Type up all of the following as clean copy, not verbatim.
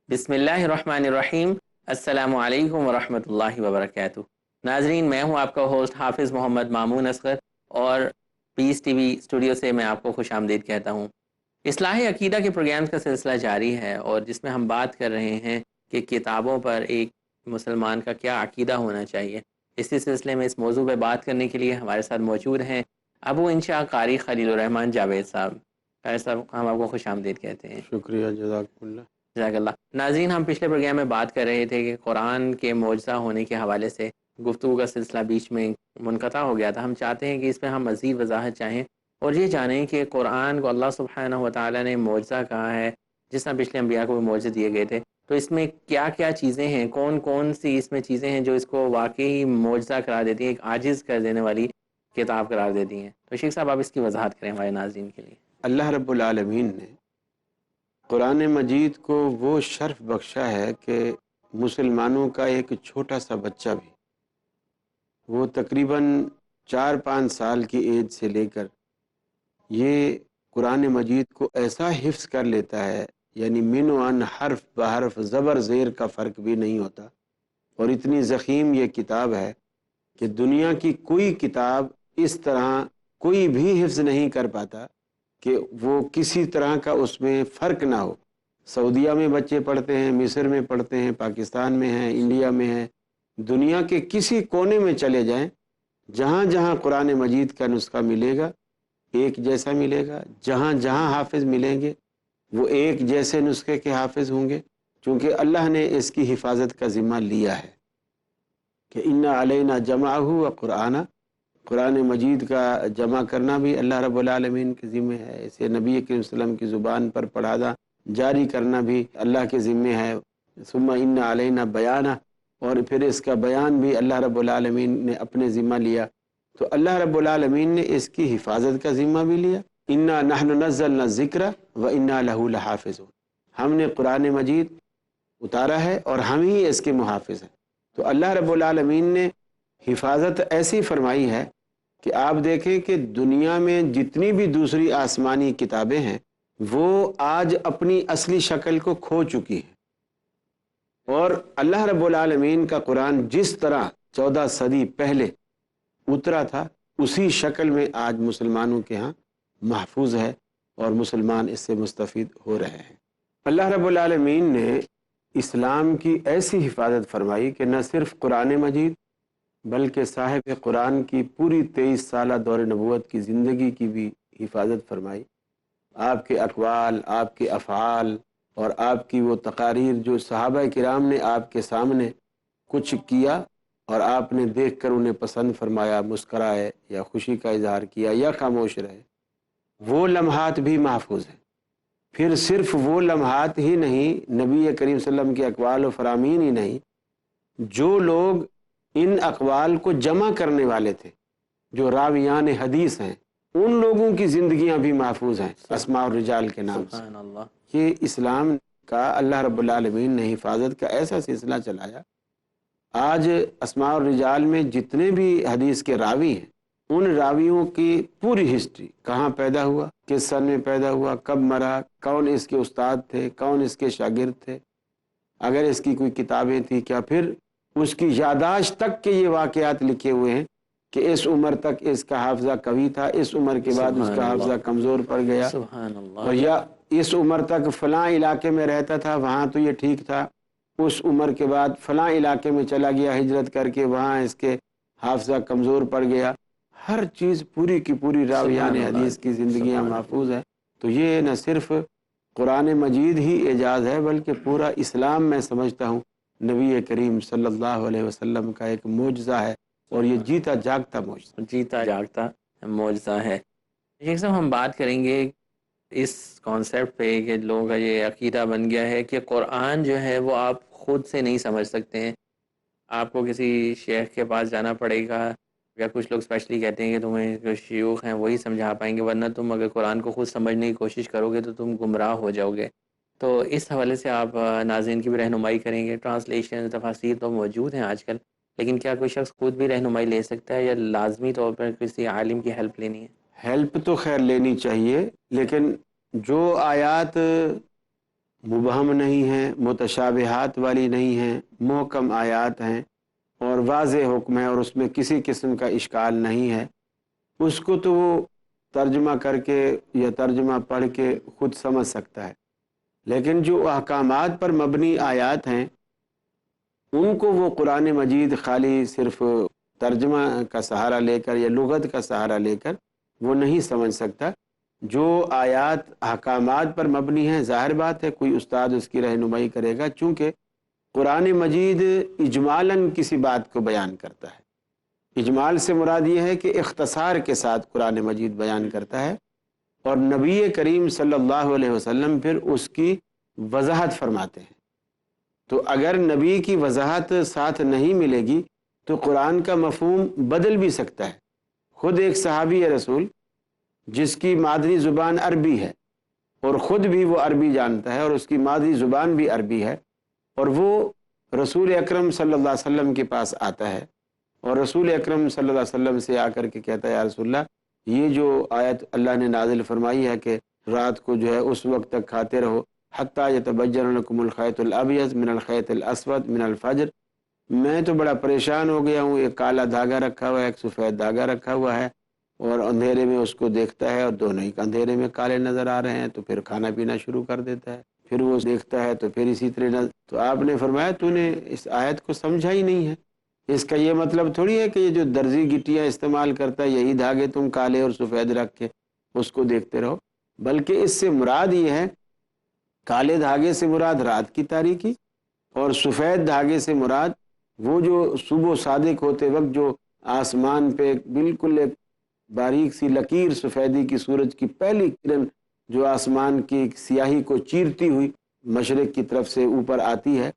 بسم اللہ الرحمن الرحیم۔ السلام علیکم ورحمۃ اللہ وبرکاتہ۔ ناظرین، میں ہوں آپ کا ہوسٹ حافظ محمد مامون اصغر، اور پیس ٹی وی اسٹوڈیو سے میں آپ کو خوش آمدید کہتا ہوں۔ اصلاح عقیدہ کے پروگرامز کا سلسلہ جاری ہے، اور جس میں ہم بات کر رہے ہیں کہ کتابوں پر ایک مسلمان کا کیا عقیدہ ہونا چاہیے۔ اسی سلسلے میں اس موضوع پہ بات کرنے کے لیے ہمارے ساتھ موجود ہیں ابو انشاء قاری خلیل الرحمن جاوید صاحب۔ قاری صاحب، ہم آپ کو خوش آمدید کہتے ہیں۔ شکریہ، جزاک اللہ۔ جزاک اللہ۔ ناظرین، ہم پچھلے پروگرام میں بات کر رہے تھے کہ قرآن کے معجزہ ہونے کے حوالے سے گفتگو کا سلسلہ بیچ میں منقطع ہو گیا تھا۔ ہم چاہتے ہیں کہ اس میں ہم مزید وضاحت چاہیں اور یہ جانیں کہ قرآن کو اللہ سبحانہ و تعالیٰ نے معجزہ کہا ہے، جس طرح پچھلے انبیاء کو بھی معجزے دیے گئے تھے، تو اس میں کیا کیا چیزیں ہیں، کون کون سی اس میں چیزیں ہیں جو اس کو واقعی معجزہ قرار دیتی ہیں، ایک عاجز کر دینے والی کتاب قرار دیتی ہیں۔ تو شیخ صاحب، آپ اس کی وضاحت کریں ہمارے ناظرین کے لیے۔ اللہ رب العالمین نے قرآن مجید کو وہ شرف بخشا ہے کہ مسلمانوں کا ایک چھوٹا سا بچہ بھی، وہ تقریباً 4-5 سال کی ایج سے لے کر یہ قرآن مجید کو ایسا حفظ کر لیتا ہے، یعنی من و عن، حرف بحرف، زبر زیر کا فرق بھی نہیں ہوتا، اور اتنی ضخیم یہ کتاب ہے کہ دنیا کی کوئی کتاب اس طرح کوئی بھی حفظ نہیں کر پاتا کہ وہ کسی طرح کا اس میں فرق نہ ہو۔ سعودیہ میں بچے پڑھتے ہیں، مصر میں پڑھتے ہیں، پاکستان میں ہیں، انڈیا میں ہیں، دنیا کے کسی کونے میں چلے جائیں، جہاں جہاں قرآن مجید کا نسخہ ملے گا ایک جیسا ملے گا، جہاں جہاں حافظ ملیں گے وہ ایک جیسے نسخے کے حافظ ہوں گے، چونکہ اللہ نے اس کی حفاظت کا ذمہ لیا ہے کہ اِنَّ عَلَيْنَا جَمْعَهُ وَقُرْآنَ، قرآن مجید کا جمع کرنا بھی اللہ رب العالمین کے ذمہ ہے، اسے نبی کریم صلی اللہ علیہ وسلم کی زبان پر پڑھانا، جاری کرنا بھی اللہ کے ذمہ ہے۔ ثم اِنَّ عَلَيْنَا بَيَانَهُ، اور پھر اس کا بیان بھی اللہ رب العالمین نے اپنے ذمہ لیا، تو اللہ رب العالمین نے اس کی حفاظت کا ذمہ بھی لیا۔ اِنَّا نَحْنُ نَزَّلْنَا الذِّكْرَ وَإِنَّا لَهُ لَحَافِظُونَ، ہم نے قرآن مجید اتارا ہے اور ہم ہی اس کے محافظ ہیں۔ تو اللہ رب العالمین نے حفاظت ایسی فرمائی ہے کہ آپ دیکھیں کہ دنیا میں جتنی بھی دوسری آسمانی کتابیں ہیں وہ آج اپنی اصلی شکل کو کھو چکی ہیں، اور اللہ رب العالمین کا قرآن جس طرح 14 صدی پہلے اترا تھا اسی شکل میں آج مسلمانوں کے ہاں محفوظ ہے، اور مسلمان اس سے مستفید ہو رہے ہیں۔ اللہ رب العالمین نے اسلام کی ایسی حفاظت فرمائی کہ نہ صرف قرآن مجید بلکہ صاحب قرآن کی پوری 23 سالہ دور نبوت کی زندگی کی بھی حفاظت فرمائی۔ آپ کے اقوال، آپ کے افعال اور آپ کی وہ تقاریر جو صحابہ کرام نے آپ کے سامنے کچھ کیا اور آپ نے دیکھ کر انہیں پسند فرمایا، مسکرائے یا خوشی کا اظہار کیا یا خاموش رہے، وہ لمحات بھی محفوظ ہیں۔ پھر صرف وہ لمحات ہی نہیں، نبی کریم صلی اللہ علیہ وسلم کے اقوال و فرامین ہی نہیں، جو لوگ ان اقوال کو جمع کرنے والے تھے، جو راویان حدیث ہیں، ان لوگوں کی زندگیاں بھی محفوظ ہیں اسماء الرجال کے نام سے۔ سبحان اللہ۔ یہ اسلام کا اللہ رب العالمین نے حفاظت کا ایسا سلسلہ چلایا۔ آج اسماء الرجال میں جتنے بھی حدیث کے راوی ہیں، ان راویوں کی پوری ہسٹری، کہاں پیدا ہوا، کس سن میں پیدا ہوا، کب مرا، کون اس کے استاد تھے، کون اس کے شاگرد تھے، اگر اس کی کوئی کتابیں تھیں کیا، پھر اس کی یادداشت تک کے یہ واقعات لکھے ہوئے ہیں کہ اس عمر تک اس کا حافظہ قوی تھا، اس عمر کے بعد اس کا حافظہ کمزور پڑ گیا، سبحان اللہ۔ اور یا اس عمر تک فلاں علاقے میں رہتا تھا، وہاں تو یہ ٹھیک تھا، اس عمر کے بعد فلاں علاقے میں چلا گیا ہجرت کر کے، وہاں اس کے حافظہ کمزور پڑ گیا۔ ہر چیز پوری کی پوری راویان حدیث کی زندگیاں محفوظ ہے۔ تو یہ نہ صرف قرآن مجید ہی اعجاز ہے بلکہ پورا اسلام میں سمجھتا ہوں نبی کریم صلی اللہ علیہ وسلم کا ایک معجزہ ہے، اور یہ جیتا جاگتا معجزہ، جیتا جاگتا معجزہ ہے۔ شیخ صاحب، ہم بات کریں گے اس کانسیپٹ پہ کہ لوگوں کا یہ عقیدہ بن گیا ہے کہ قرآن جو ہے وہ آپ خود سے نہیں سمجھ سکتے ہیں، آپ کو کسی شیخ کے پاس جانا پڑے گا، یا کچھ لوگ اسپیشلی کہتے ہیں کہ تمہیں جو شیوخ ہیں وہی سمجھا پائیں گے، ورنہ تم اگر قرآن کو خود سمجھنے کی کوشش کرو گے تو تم گمراہ ہو جاؤ گے۔ تو اس حوالے سے آپ ناظرین کی بھی رہنمائی کریں گے۔ ٹرانسلیشن، تفاسیر تو موجود ہیں آج کل، لیکن کیا کوئی شخص خود بھی رہنمائی لے سکتا ہے یا لازمی طور پر کسی عالم کی ہیلپ لینی ہے؟ ہیلپ تو خیر لینی چاہیے، لیکن جو آیات مبہم نہیں ہیں، متشابہات والی نہیں ہیں، محکم آیات ہیں اور واضح حکم ہے اور اس میں کسی قسم کا اشکال نہیں ہے، اس کو تو وہ ترجمہ کر کے یا ترجمہ پڑھ کے خود سمجھ سکتا ہے۔ لیکن جو احکامات پر مبنی آیات ہیں ان کو وہ قرآن مجید خالی صرف ترجمہ کا سہارا لے کر یا لغت کا سہارا لے کر وہ نہیں سمجھ سکتا۔ جو آیات احکامات پر مبنی ہیں ظاہر بات ہے کوئی استاد اس کی رہنمائی کرے گا، چونکہ قرآن مجید اجمالاً کسی بات کو بیان کرتا ہے۔ اجمال سے مراد یہ ہے کہ اختصار کے ساتھ قرآن مجید بیان کرتا ہے، اور نبی کریم صلی اللہ علیہ وسلم پھر اس کی وضاحت فرماتے ہیں۔ تو اگر نبی کی وضاحت ساتھ نہیں ملے گی تو قرآن کا مفہوم بدل بھی سکتا ہے۔ خود ایک صحابی رسول جس کی مادری زبان عربی ہے اور خود بھی وہ عربی جانتا ہے اور اس کی مادری زبان بھی عربی ہے، اور وہ رسول اکرم صلی اللہ علیہ وسلم کے پاس آتا ہے اور رسول اکرم صلی اللہ علیہ وسلم سے آ کر کے کہتا ہے یا رسول اللہ یہ جو آیت اللہ نے نازل فرمائی ہے کہ رات کو جو ہے اس وقت تک کھاتے رہو حتیٰ یتبین لکم الخیط الابیض من الخیط الاسود من الفجر، میں تو بڑا پریشان ہو گیا ہوں، ایک کالا دھاگا رکھا ہوا ہے، ایک سفید دھاگا رکھا ہوا ہے، اور اندھیرے میں اس کو دیکھتا ہے اور دونوں ہی اندھیرے میں کالے نظر آ رہے ہیں، تو پھر کھانا پینا شروع کر دیتا ہے، پھر وہ دیکھتا ہے تو پھر اسی طرح تو آپ نے فرمایا تو نے اس آیت کو سمجھا ہی نہیں ہے۔ اس کا یہ مطلب تھوڑی ہے کہ یہ جو درزی گٹیاں استعمال کرتا ہے یہی دھاگے تم کالے اور سفید رکھ کے اس کو دیکھتے رہو، بلکہ اس سے مراد یہ ہے کالے دھاگے سے مراد رات کی تاریکی اور سفید دھاگے سے مراد وہ جو صبح صادق ہوتے وقت جو آسمان پہ بالکل ایک باریک سی لکیر سفیدی کی سورج کی پہلی کرن جو آسمان کی سیاہی کو چیرتی ہوئی مشرق کی طرف سے اوپر آتی ہے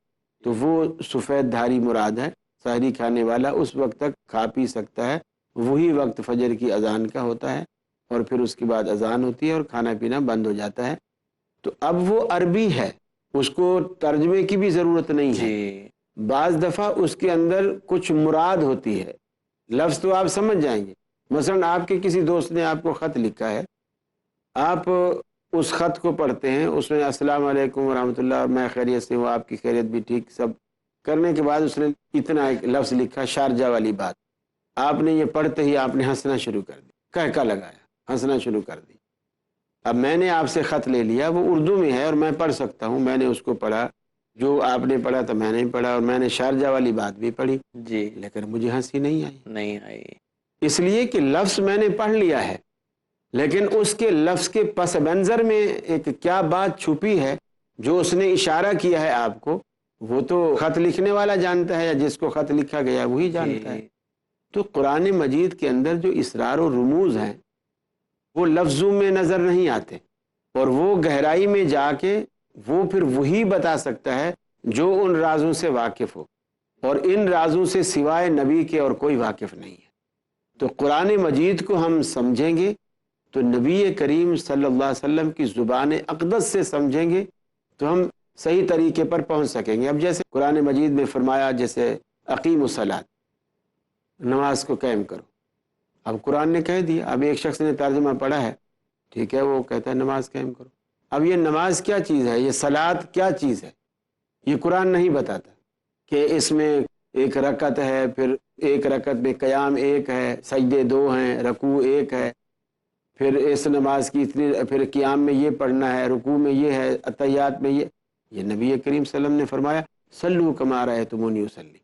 تو وہ سفید دھاری مراد ہے۔ سحری کھانے والا اس وقت تک کھا پی سکتا ہے، وہی وقت فجر کی اذان کا ہوتا ہے اور پھر اس کے بعد اذان ہوتی ہے اور کھانا پینا بند ہو جاتا ہے۔ تو اب وہ عربی ہے، اس کو ترجمے کی بھی ضرورت نہیں ہے۔ جی بعض دفعہ اس کے اندر کچھ مراد ہوتی ہے، لفظ تو آپ سمجھ جائیں گے۔ مثلا آپ کے کسی دوست نے آپ کو خط لکھا ہے، آپ اس خط کو پڑھتے ہیں، اس میں السلام علیکم ورحمۃ اللہ اور میں خیریت سے ہوں، آپ کی خیریت بھی ٹھیک، سب کرنے کے بعد اس نے اتنا ایک لفظ لکھا شارجہ والی بات، آپ نے یہ پڑھتے ہی آپ نے ہنسنا شروع کر دی، کہکا لگایا، ہنسنا شروع کر دی۔ اب میں نے آپ سے خط لے لیا، وہ اردو میں ہے اور میں پڑھ سکتا ہوں، میں نے اس کو پڑھا، جو آپ نے پڑھا تو میں نے پڑھا، اور میں نے شارجہ والی بات بھی پڑھی، جی لیکن مجھے ہنسی نہیں آئی، نہیں آئی۔ اس لیے کہ لفظ میں نے پڑھ لیا ہے، لیکن اس کے لفظ کے پس منظر میں ایک کیا بات چھپی ہے جو اس نے اشارہ کیا ہے آپ کو، وہ تو خط لکھنے والا جانتا ہے، یا جس کو خط لکھا گیا وہی جانتا ہے۔ تو قرآن مجید کے اندر جو اسرار و رموز ہیں وہ لفظوں میں نظر نہیں آتے، اور وہ گہرائی میں جا کے وہ پھر وہی بتا سکتا ہے جو ان رازوں سے واقف ہو، اور ان رازوں سے سوائے نبی کے اور کوئی واقف نہیں ہے۔ تو قرآن مجید کو ہم سمجھیں گے تو نبی کریم صلی اللہ علیہ وسلم کی زبان اقدس سے سمجھیں گے تو ہم صحیح طریقے پر پہنچ سکیں گے۔ اب جیسے قرآن مجید میں فرمایا جیسے اقیم الصلاۃ، نماز کو قائم کرو، اب قرآن نے کہہ دیا، اب ایک شخص نے ترجمہ پڑھا ہے، ٹھیک ہے، وہ کہتا ہے نماز قائم کرو۔ اب یہ نماز کیا چیز ہے، یہ صلاۃ کیا چیز ہے، یہ قرآن نہیں بتاتا کہ اس میں ایک رکعت ہے، پھر ایک رکعت میں قیام ایک ہے، سجدے دو ہیں، رکوع ایک ہے، پھر اس نماز کی اتنی، پھر قیام میں یہ پڑھنا ہے، رکوع میں یہ ہے، اتحیات میں یہ نبی کریم صلی اللہ علیہ وسلم نے فرمایا صلو کما رأیتمونی اصلی۔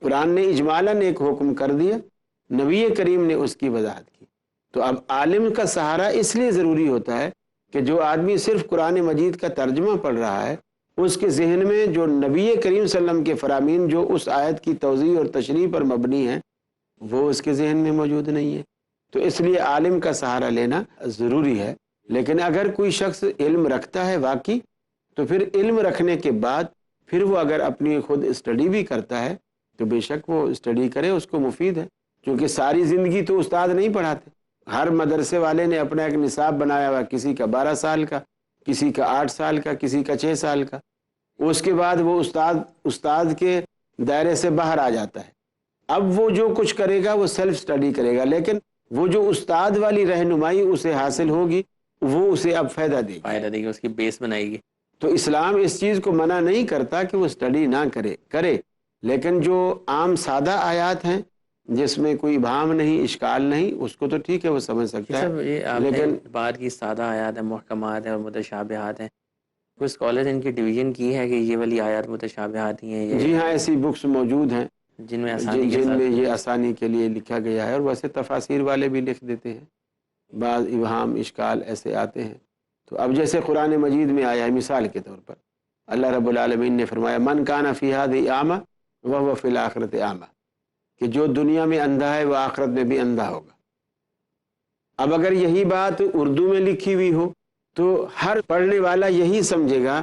قرآن نے اجمالاً ایک حکم کر دیا، نبی کریم نے اس کی وضاحت کی۔ تو اب عالم کا سہارا اس لیے ضروری ہوتا ہے کہ جو آدمی صرف قرآن مجید کا ترجمہ پڑھ رہا ہے اس کے ذہن میں جو نبی کریم صلی اللہ علیہ وسلم کے فرامین جو اس آیت کی توضیح اور تشریح پر مبنی ہیں وہ اس کے ذہن میں موجود نہیں ہے، تو اس لیے عالم کا سہارا لینا ضروری ہے۔ لیکن اگر کوئی شخص علم رکھتا ہے واقعی تو پھر علم رکھنے کے بعد پھر وہ اگر اپنی خود اسٹڈی بھی کرتا ہے تو بے شک وہ اسٹڈی کرے، اس کو مفید ہے، کیونکہ ساری زندگی تو استاد نہیں پڑھاتے۔ ہر مدرسے والے نے اپنا ایک نصاب بنایا ہوا، کسی کا 12 سال کا، کسی کا 8 سال کا، کسی کا 6 سال کا، اس کے بعد وہ استاد کے دائرے سے باہر آ جاتا ہے۔ اب وہ جو کچھ کرے گا وہ سیلف اسٹڈی کرے گا، لیکن وہ جو استاد والی رہنمائی اسے حاصل ہوگی وہ اسے اب فائدہ دے گی، فائدہ دے گی، اس کی بیس بنائے گی۔ تو اسلام اس چیز کو منع نہیں کرتا کہ وہ اسٹڈی نہ کرے، لیکن جو عام سادہ آیات ہیں جس میں کوئی ابہام نہیں، اشکال نہیں، اس کو تو ٹھیک ہے وہ سمجھ سکتا سب ہے، یہ آپ نے لیکن بات کی سادہ آیات ہیں، محکمات ہیں اور متشابہات ہیں، کچھ اسکالرز ان کی ڈویژن کی ہے کہ یہ والی آیات متشابہات ہی ہیں، جی یہ ہاں ایسی بکس موجود ہیں جن میں آسانی کے جن میں ساتھ یہ آسانی کے لیے لکھا گیا ہے، اور ویسے تفاسیر والے بھی لکھ دیتے ہیں، بعض ابہام اشکال ایسے آتے ہیں۔ تو اب جیسے قرآن مجید میں آیا ہے مثال کے طور پر، اللہ رب العالمین نے فرمایا من کان فی ہذہ اعمی وہو فی الآخرۃ اعمی، کہ جو دنیا میں اندھا ہے وہ آخرت میں بھی اندھا ہوگا۔ اب اگر یہی بات اردو میں لکھی ہوئی ہو تو ہر پڑھنے والا یہی سمجھے گا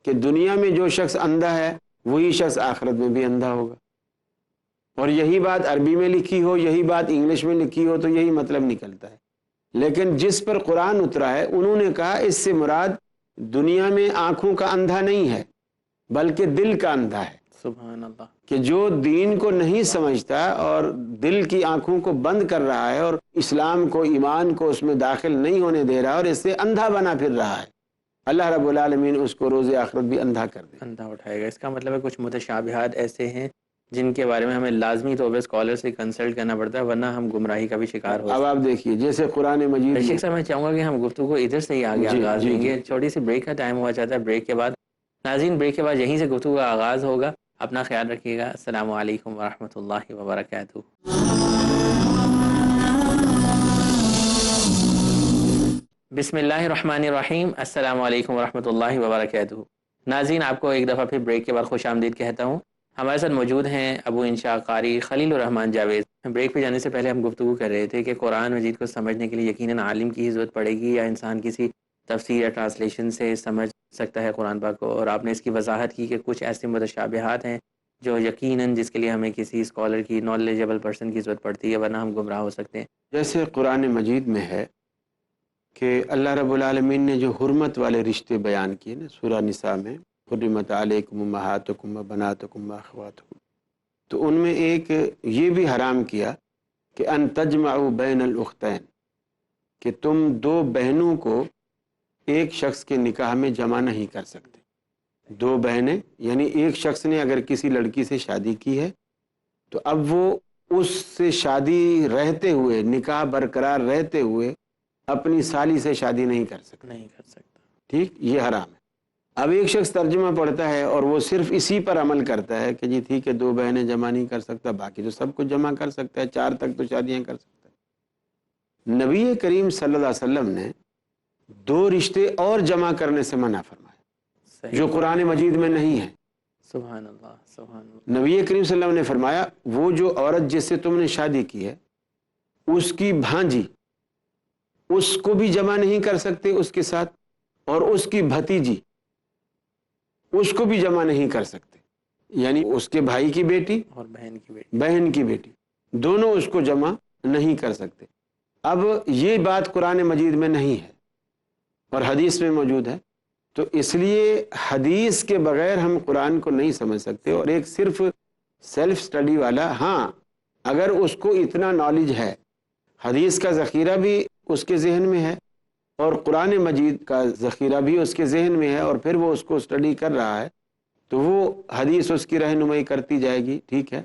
کہ دنیا میں جو شخص اندھا ہے وہی شخص آخرت میں بھی اندھا ہوگا، اور یہی بات عربی میں لکھی ہو، یہی بات انگلش میں لکھی ہو تو یہی مطلب نکلتا ہے۔ لیکن جس پر قرآن اترا ہے انہوں نے کہا اس سے مراد دنیا میں آنکھوں کا اندھا نہیں ہے بلکہ دل کا اندھا ہے، سبحان اللہ۔ کہ جو دین کو نہیں سمجھتا اور دل کی آنکھوں کو بند کر رہا ہے اور اسلام کو، ایمان کو اس میں داخل نہیں ہونے دے رہا ہے اور اس سے اندھا بنا پھر رہا ہے، اللہ رب العالمین اس کو روز آخرت بھی اندھا کر دے۔ اندھا اٹھائے گا۔ اس کا مطلب ہے کچھ متشابہات ایسے ہیں جن کے بارے میں ہمیں لازمی طور پہ اسکالر سے کنسلٹ کرنا پڑتا ہے، ورنہ ہم گمراہی کا بھی شکار ہو اب سکتے آپ دیکھیے جیسے قرآن مجید ہیں۔ میں، شیخ صاحب میں چاہوں گا کہ ہم گفتگو کو ادھر سے ہی آگے جی آغاز جی دیں جی گے، چھوٹی سی بریک کا ٹائم ہوا چاہتا ہے، بریک کے بعد ناظرین بریک کے بعد یہیں سے گفتگو کا آغاز ہوگا۔ اپنا خیال رکھیے گا۔ السلام علیکم ورحمۃ اللہ وبرکاتہ۔ بسم اللہ الرحمن الرحیم۔ السلام علیکم ورحمۃ اللہ وبرکاتہ۔ ناظرین آپ کو ایک دفعہ پھر بریک کے بعد خوش آمدید کہتا ہوں۔ ہمارے ساتھ موجود ہیں ابو انشاء قاری خلیل الرحمان جاوید۔ بریک پہ جانے سے پہلے ہم گفتگو کر رہے تھے کہ قرآن مجید کو سمجھنے کے لیے یقیناً عالم کی ہی ضرورت پڑے گی یا انسان کسی تفسیر یا ٹرانسلیشن سے سمجھ سکتا ہے قرآن پاک کو، اور آپ نے اس کی وضاحت کی کہ کچھ ایسے متشابہات ہیں جو یقیناً جس کے لیے ہمیں کسی اسکالر کی، نالجبل پرسن کی ضرورت پڑتی ہے، ورنہ ہم گمراہ ہو سکتے ہیں۔ جیسے قرآن مجید میں ہے کہ اللہ رب العالمین نے جو حرمت والے رشتے بیان کیے نا سورہ نساء میں، حرمت علیکم امہاتکم وبناتکم واخواتکم، تو ان میں ایک یہ بھی حرام کیا کہ ان تجمعوا بین الاختین، کہ تم دو بہنوں کو ایک شخص کے نکاح میں جمع نہیں کر سکتے۔ دو بہنیں یعنی ایک شخص نے اگر کسی لڑکی سے شادی کی ہے تو اب وہ اس سے شادی رہتے ہوئے، نکاح برقرار رہتے ہوئے اپنی سالی سے شادی نہیں کر سکتا، نہیں کر سکتا۔ ٹھیک، یہ حرام ہے۔ اب ایک شخص ترجمہ پڑھتا ہے اور وہ صرف اسی پر عمل کرتا ہے کہ جی ٹھیک ہے دو بہنیں جمع نہیں کر سکتا، باقی تو سب کچھ جمع کر سکتا ہے، 4 تک تو شادیاں کر سکتا ہے۔ نبی کریم صلی اللہ علیہ وسلم نے 2 رشتے اور جمع کرنے سے منع فرمایا صحیح جو بات۔ قرآن مجید میں نہیں ہے۔ سبحان اللہ، سبحان اللہ۔ نبی کریم صلی اللہ علیہ وسلم نے فرمایا وہ جو عورت جس سے تم نے شادی کی ہے اس کی بھانجی، اس کو بھی جمع نہیں کر سکتے اس کے ساتھ، اور اس کی بھتیجی اس کو بھی جمع نہیں کر سکتے، یعنی اس کے بھائی کی بیٹی، اور بہن کی بیٹی۔ بہن کی بیٹی، دونوں اس کو جمع نہیں کر سکتے۔ اب یہ بات قرآن مجید میں نہیں ہے اور حدیث میں موجود ہے، تو اس لیے حدیث کے بغیر ہم قرآن کو نہیں سمجھ سکتے۔ اور ایک صرف سیلف سٹڈی والا، ہاں اگر اس کو اتنا نالج ہے، حدیث کا ذخیرہ بھی اس کے ذہن میں ہے اور قرآن مجید کا ذخیرہ بھی اس کے ذہن میں ہے، اور پھر وہ اس کو سٹڈی کر رہا ہے تو وہ حدیث اس کی رہنمائی کرتی جائے گی، ٹھیک ہے۔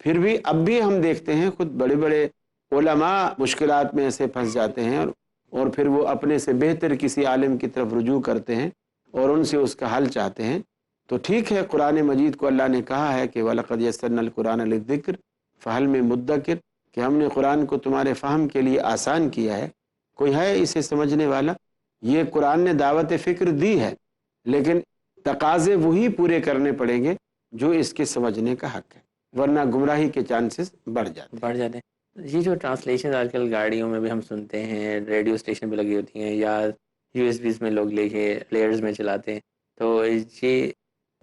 پھر بھی اب بھی ہم دیکھتے ہیں خود بڑے بڑے علماء مشکلات میں ایسے پھنس جاتے ہیں اور پھر وہ اپنے سے بہتر کسی عالم کی طرف رجوع کرتے ہیں اور ان سے اس کا حل چاہتے ہیں۔ تو ٹھیک ہے، قرآن مجید کو اللہ نے کہا ہے کہ وَلَقَدْ يَسَّرْنَا الْقُرْآنَ لِلذِّكْرِ فَهَلْ مِن مُدَّكِرٍ، کہ ہم نے قرآن کو تمہارے فہم کے لیے آسان کیا ہے، کوئی ہے اسے سمجھنے والا؟ یہ قرآن نے دعوت فکر دی ہے، لیکن تقاضے وہی پورے کرنے پڑیں گے جو اس کے سمجھنے کا حق ہے، ورنہ گمراہی کے چانسز بڑھ جاتے ہیں۔ بڑھ جاتے ہیں۔ یہ جو ٹرانسلیشن آج کل گاڑیوں میں بھی ہم سنتے ہیں، ریڈیو اسٹیشن پہ لگی ہوتی ہیں، یا یو ایس بیز میں لوگ لے کے پلیئرز میں چلاتے ہیں، تو یہ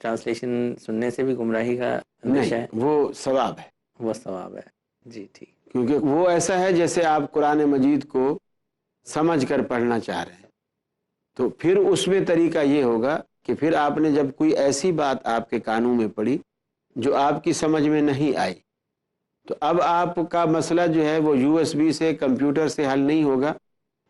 ٹرانسلیشن سننے سے بھی گمراہی کا اندیشہ ہے؟ نہیں، وہ ثواب ہے، وہ ثواب ہے۔ جی ٹھیک۔ کیونکہ وہ ایسا ہے جیسے آپ قرآن مجید کو سمجھ کر پڑھنا چاہ رہے ہیں، تو پھر اس میں طریقہ یہ ہوگا کہ پھر آپ نے جب کوئی ایسی بات آپ کے کانوں میں پڑی جو آپ کی سمجھ میں نہیں آئی، تو اب آپ کا مسئلہ جو ہے وہ یو ایس بی سے، کمپیوٹر سے حل نہیں ہوگا،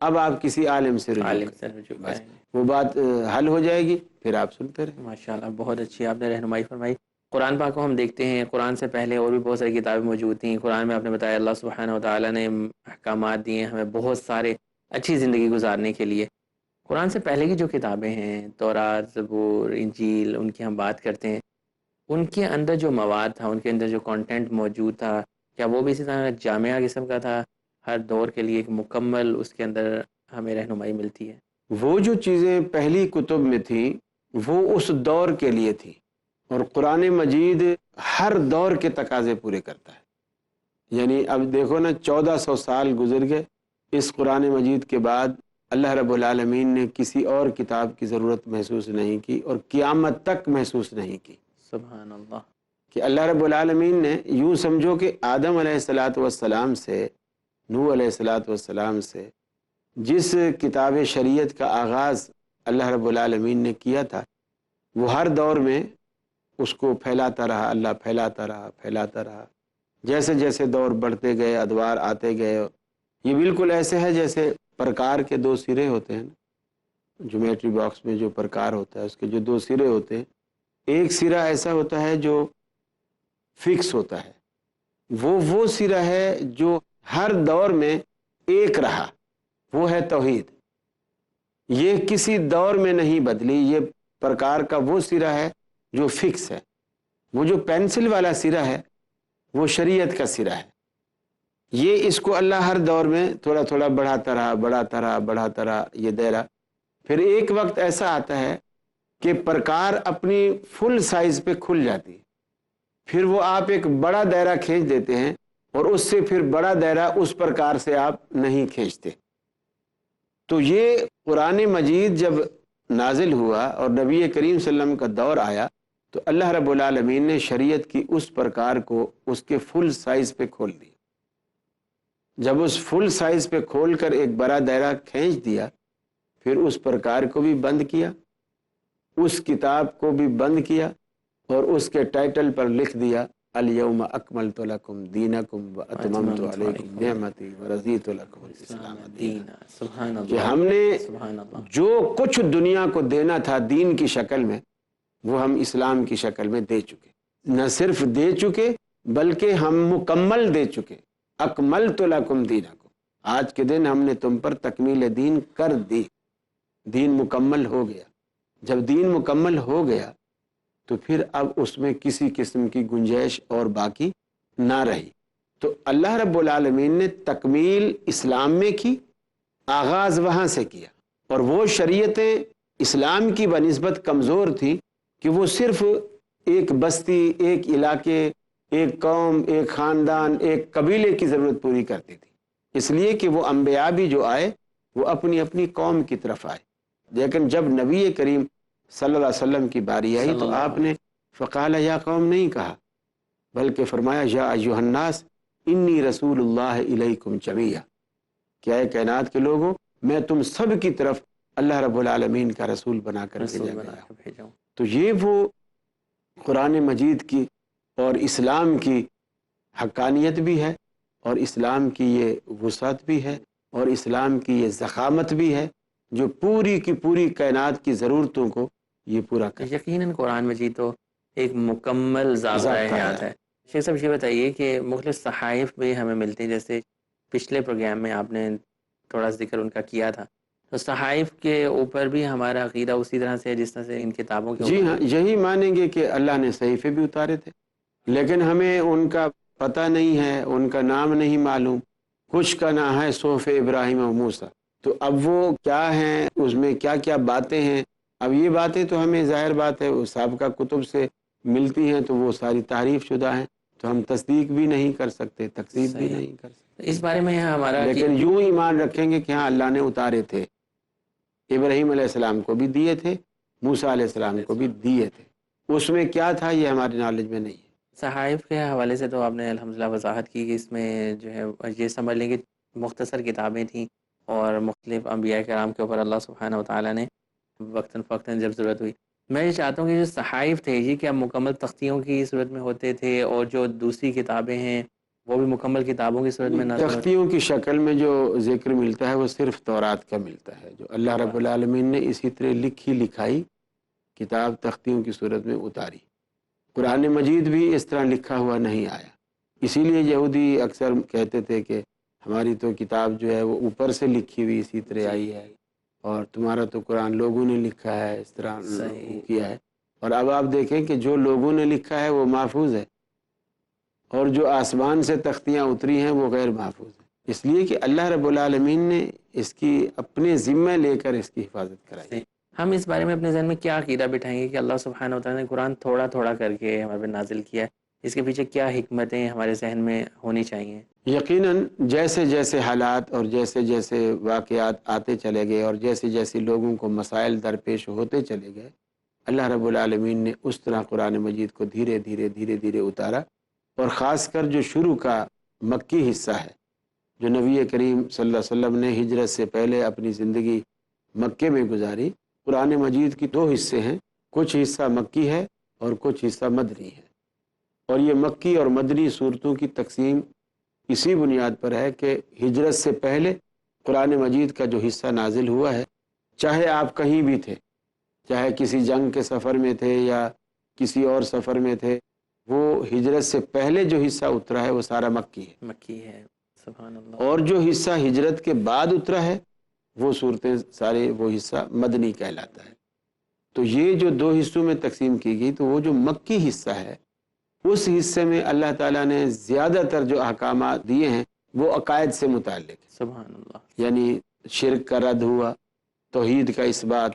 اب آپ کسی عالم سے رجوع عالم کریں، سے رجوع بس۔ کریں گے۔ وہ بات حل ہو جائے گی، پھر آپ سنتے رہیں۔ ماشاءاللہ، بہت اچھی آپ نے رہنمائی فرمائی۔ قرآن پاک کو ہم دیکھتے ہیں، قرآن سے پہلے اور بھی بہت ساری کتابیں موجود تھیں۔ قرآن میں آپ نے بتایا اللہ سبحانہ و تعالیٰ نے احکامات دیے ہیں ہمیں بہت سارے اچھی زندگی گزارنے کے لیے۔ قرآن سے پہلے کی جو کتابیں ہیں، تورات، زبور، انجیل، ان کی ہم بات کرتے ہیں، ان کے اندر جو مواد تھا، ان کے اندر جو کانٹینٹ موجود تھا، کیا وہ بھی اسی طرح جامعہ قسم کا تھا؟ ہر دور کے لیے ایک مکمل اس کے اندر ہمیں رہنمائی ملتی ہے؟ وہ جو چیزیں پہلی کتب میں تھیں وہ اس دور کے لیے تھی، اور قرآن مجید ہر دور کے تقاضے پورے کرتا ہے۔ یعنی اب دیکھو نا، 1400 سال گزر گئے، اس قرآن مجید کے بعد اللہ رب العالمین نے کسی اور کتاب کی ضرورت محسوس نہیں کی، اور قیامت تک محسوس نہیں کی، سبحان اللہ۔ کہ اللہ رب العالمین نے یوں سمجھو کہ آدم علیہ الصلاۃ والسلام سے، نوح علیہ الصلاۃ والسلام سے جس کتاب شریعت کا آغاز اللہ رب العالمین نے کیا تھا، وہ ہر دور میں اس کو پھیلاتا رہا، اللہ پھیلاتا رہا، پھیلاتا رہا۔ جیسے جیسے دور بڑھتے گئے، ادوار آتے گئے، یہ بالکل ایسے ہے جیسے پرکار کے دو سرے ہوتے ہیں نا، جیومیٹری باکس میں جو پرکار ہوتا ہے اس کے جو دو سرے ہوتے ہیں، ایک سرا ایسا ہوتا ہے جو فکس ہوتا ہے، وہ سرا ہے جو ہر دور میں ایک رہا، وہ ہے توحید۔ یہ کسی دور میں نہیں بدلی، یہ پرکار کا وہ سرا ہے جو فکس ہے۔ وہ جو پینسل والا سرا ہے وہ شریعت کا سرا ہے، یہ اس کو اللہ ہر دور میں تھوڑا تھوڑا بڑھاتا رہا، بڑھاتا رہا، بڑھاتا رہا، یہ دائرہ۔ پھر ایک وقت ایسا آتا ہے کہ پرکار اپنی فل سائز پہ کھل جاتی ہے، پھر وہ آپ ایک بڑا دائرہ کھینچ دیتے ہیں، اور اس سے پھر بڑا دائرہ اس پرکار سے آپ نہیں کھینچتے۔ تو یہ قرآن مجید جب نازل ہوا اور نبی کریم صلی اللہ علیہ وسلم کا دور آیا، تو اللہ رب العالمین نے شریعت کی اس پرکار کو اس کے فل سائز پہ کھول دی۔ جب اس فل سائز پہ کھول کر ایک بڑا دائرہ کھینچ دیا، پھر اس پرکار کو بھی بند کیا، اس کتاب کو بھی بند کیا، اور اس کے ٹائٹل پر لکھ دیا الیوم اکملت لکم دینکم واتممت علیکم نعمتی ورضیت لکم الاسلام دینا۔ سبحان کہ اللہ، ہم نے سبحان اللہ۔ جو کچھ دنیا کو دینا تھا دین کی شکل میں، وہ ہم اسلام کی شکل میں دے چکے۔ نہ صرف دے چکے بلکہ ہم مکمل دے چکے۔ اکملت لکم دینکم، آج کے دن ہم نے تم پر تکمیل دین کر دی، دین مکمل ہو گیا۔ جب دین مکمل ہو گیا تو پھر اب اس میں کسی قسم کی گنجائش اور باقی نہ رہی۔ تو اللہ رب العالمین نے تکمیل اسلام میں کی، آغاز وہاں سے کیا، اور وہ شریعتیں اسلام کی بنسبت کمزور تھی کہ وہ صرف ایک بستی، ایک علاقے، ایک قوم، ایک خاندان، ایک قبیلے کی ضرورت پوری کرتی تھی، اس لیے کہ وہ انبیاء بھی جو آئے وہ اپنی اپنی قوم کی طرف آئے۔ لیکن جب نبی کریم صلی اللہ علیہ وسلم کی باری آئی صلی تو اللہ آپ نے علیہ فقال یا قوم نہیں کہا، بلکہ فرمایا یا ایھا الناس انی رسول اللہ الیکم جمیعا، کہ اے کائنات کے لوگوں، میں تم سب کی طرف اللہ رب العالمین کا رسول بنا کر رسول بھیجا بنا گیا کر ہوں۔ بھیجا ہوں۔ تو یہ وہ قرآن مجید کی اور اسلام کی حقانیت بھی ہے، اور اسلام کی یہ وسعت بھی ہے، اور اسلام کی یہ ضخامت بھی ہے، جو پوری کی پوری کائنات کی ضرورتوں کو یہ پورا کر یقیناً قرآن مجید تو ایک مکمل ضابطۂ ضابطہ حیات حیات۔ ہے۔ شیخ صاحب یہ بتائیے کہ مختلف صحائف بھی ہمیں ملتے ہیں، جیسے پچھلے پروگرام میں آپ نے تھوڑا ذکر ان کا کیا تھا، تو صحائف کے اوپر بھی ہمارا عقیدہ اسی طرح سے ہے جس طرح سے ان کتابوں کے جی اوپر ہاں، ہے؟ یہی مانیں گے کہ اللہ نے صحیفے بھی اتارے تھے، لیکن ہمیں ان کا پتہ نہیں ہے، ان کا نام نہیں معلوم۔ کچھ کا نام ہے صحف ابراہیم و موسیٰ، تو اب وہ کیا ہیں، اس میں کیا کیا باتیں ہیں، اب یہ باتیں تو ہمیں ظاہر بات ہے وہ سابقہ کتب سے ملتی ہیں، تو وہ ساری تحریف شدہ ہیں، تو ہم تصدیق بھی نہیں کر سکتے، تکذیب بھی صحیح۔ نہیں کر سکتے، اس بارے میں ہمارا کہ لیکن یوں ایمان رکھیں گے کہ ہاں اللہ نے اتارے تھے، ابراہیم علیہ السلام کو بھی دیے تھے، موسیٰ علیہ السلام کو بھی دیے تھے، اس میں کیا تھا یہ ہماری نالج میں نہیں ہے۔ صحائف کے حوالے سے تو آپ نے الحمدللہ وضاحت کی کہ اس میں جو ہے یہ سمجھ لیں کہ مختصر کتابیں تھیں، اور مختلف انبیاء کرام کے اوپر اللہ سبحانہ و تعالیٰ نے وقتاً فوقتاً جب ضرورت ہوئی۔ میں یہ چاہتا ہوں کہ جو صحائف تھے یہ کیا مکمل تختیوں کی صورت میں ہوتے تھے، اور جو دوسری کتابیں ہیں وہ بھی مکمل کتابوں کی صورت میں نازل ہوئی؟ تختیوں کی شکل میں جو ذکر ملتا ہے وہ صرف تورات کا ملتا ہے، جو اللہ رب العالمین نے اسی طرح لکھی لکھائی کتاب تختیوں کی صورت میں اتاری۔ قرآن مجید بھی اس طرح لکھا ہوا نہیں آیا، اسی لیے یہودی اکثر کہتے تھے کہ ہماری تو کتاب جو ہے وہ اوپر سے لکھی ہوئی اسی طرح آئی ہے، اور تمہارا تو قرآن لوگوں نے لکھا ہے، اس طرح صحیح۔ کیا ہے۔ اور اب آپ دیکھیں کہ جو لوگوں نے لکھا ہے وہ محفوظ ہے، اور جو آسمان سے تختیاں اتری ہیں وہ غیر محفوظ ہیں، اس لیے کہ اللہ رب العالمین نے اس کی اپنے ذمہ لے کر اس کی حفاظت کرائی۔ صحیح۔ ہم اس بارے میں اپنے ذہن میں کیا عقیدہ بٹھائیں گے کہ اللہ سبحانہ و تعالیٰ نے قرآن تھوڑا تھوڑا کر کے ہمارے پہ نازل کیا ہے، اس کے پیچھے کیا حکمتیں ہمارے ذہن میں ہونی چاہیے؟ یقیناً جیسے جیسے حالات اور جیسے جیسے واقعات آتے چلے گئے اور جیسے جیسے لوگوں کو مسائل درپیش ہوتے چلے گئے، اللہ رب العالمین نے اس طرح قرآن مجید کو دھیرے دھیرے دھیرے دھیرے اتارا، اور خاص کر جو شروع کا مکی حصہ ہے، جو نبی کریم صلی اللہ علیہ وسلم نے ہجرت سے پہلے اپنی زندگی مکے میں گزاری، قرآن مجید کی دو حصے ہیں، کچھ حصہ مکی ہے اور کچھ حصہ مدنی ہے، اور یہ مکی اور مدنی صورتوں کی تقسیم اسی بنیاد پر ہے کہ ہجرت سے پہلے قرآن مجید کا جو حصہ نازل ہوا ہے، چاہے آپ کہیں بھی تھے، چاہے کسی جنگ کے سفر میں تھے یا کسی اور سفر میں تھے، وہ ہجرت سے پہلے جو حصہ اترا ہے وہ سارا مکی ہے، مکی ہے۔ سبحان اللہ۔ اور جو حصہ ہجرت کے بعد اترا ہے وہ صورتیں سارے وہ حصہ مدنی کہلاتا ہے۔ تو یہ جو دو حصوں میں تقسیم کی گئی، تو وہ جو مکی حصہ ہے اس حصے میں اللہ تعالیٰ نے زیادہ تر جو احکامات دیے ہیں وہ عقائد سے متعلق ہے، سبحان اللہ۔ یعنی شرک کا رد ہوا، توحید کا اس بات،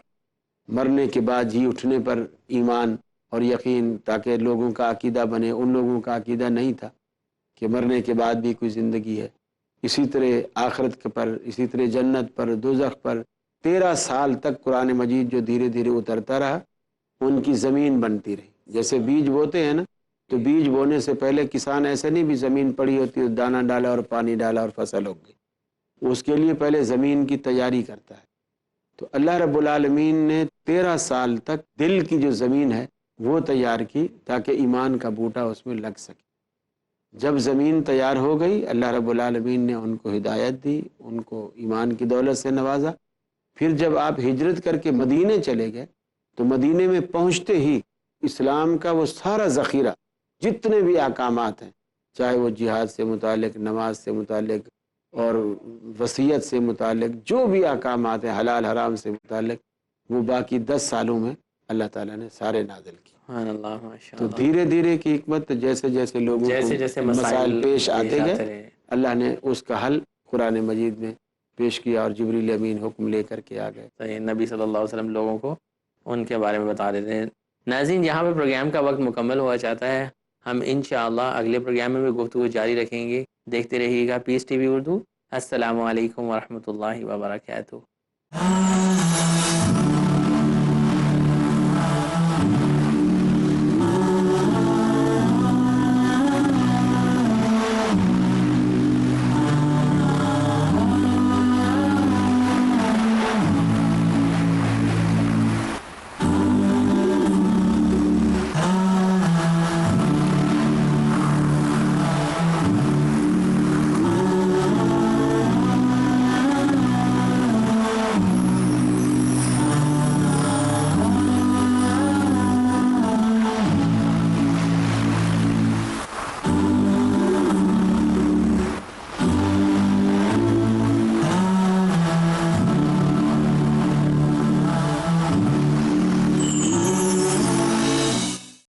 مرنے کے بعد جی اٹھنے پر ایمان اور یقین، تاکہ لوگوں کا عقیدہ بنے۔ ان لوگوں کا عقیدہ نہیں تھا کہ مرنے کے بعد بھی کوئی زندگی ہے۔ اسی طرح آخرت پر، اسی طرح جنت پر، دوزخ پر 13 سال تک قرآن مجید جو دھیرے دھیرے اترتا رہا، ان کی زمین بنتی رہی۔ جیسے بیج بوتے ہیں نا، تو بیج بونے سے پہلے کسان ایسے نہیں بھی زمین پڑی ہوتی ہے، دانہ ڈالا اور پانی ڈالا اور فصل ہو گئی، اس کے لیے پہلے زمین کی تیاری کرتا ہے۔ تو اللہ رب العالمین نے 13 سال تک دل کی جو زمین ہے وہ تیار کی، تاکہ ایمان کا بوٹا اس میں لگ سکے۔ جب زمین تیار ہو گئی، اللہ رب العالمین نے ان کو ہدایت دی، ان کو ایمان کی دولت سے نوازا۔ پھر جب آپ ہجرت کر کے مدینے چلے گئے، تو مدینے میں پہنچتے ہی اسلام کا وہ سارا ذخیرہ، جتنے بھی احکامات ہیں، چاہے وہ جہاد سے متعلق، نماز سے متعلق اور وصیت سے متعلق، جو بھی احکامات ہیں حلال حرام سے متعلق، وہ باقی 10 سالوں میں اللہ تعالیٰ نے سارے نازل کیے۔ سبحان اللہ، ماشاء تو اللہ۔ دھیرے دھیرے کی حکمت، جیسے جیسے لوگوں جیسے جیسے کو مسائل پیش آتے گئے، رہے۔ اللہ نے اس کا حل قرآن مجید میں پیش کیا، اور جبریل امین حکم لے کر کے آ گئے۔ صحیح، نبی صلی اللہ علیہ وسلم لوگوں کو ان کے بارے میں بتا دیتے ہیں۔ ناظرین، یہاں پہ پروگرام کا وقت مکمل ہوا چاہتا ہے، ہم انشاءاللہ اگلے پروگرام میں بھی گفتگو جاری رکھیں گے۔ دیکھتے رہیے گا پیس ٹی وی اردو۔ السلام علیکم ورحمۃ اللہ وبرکاتہ۔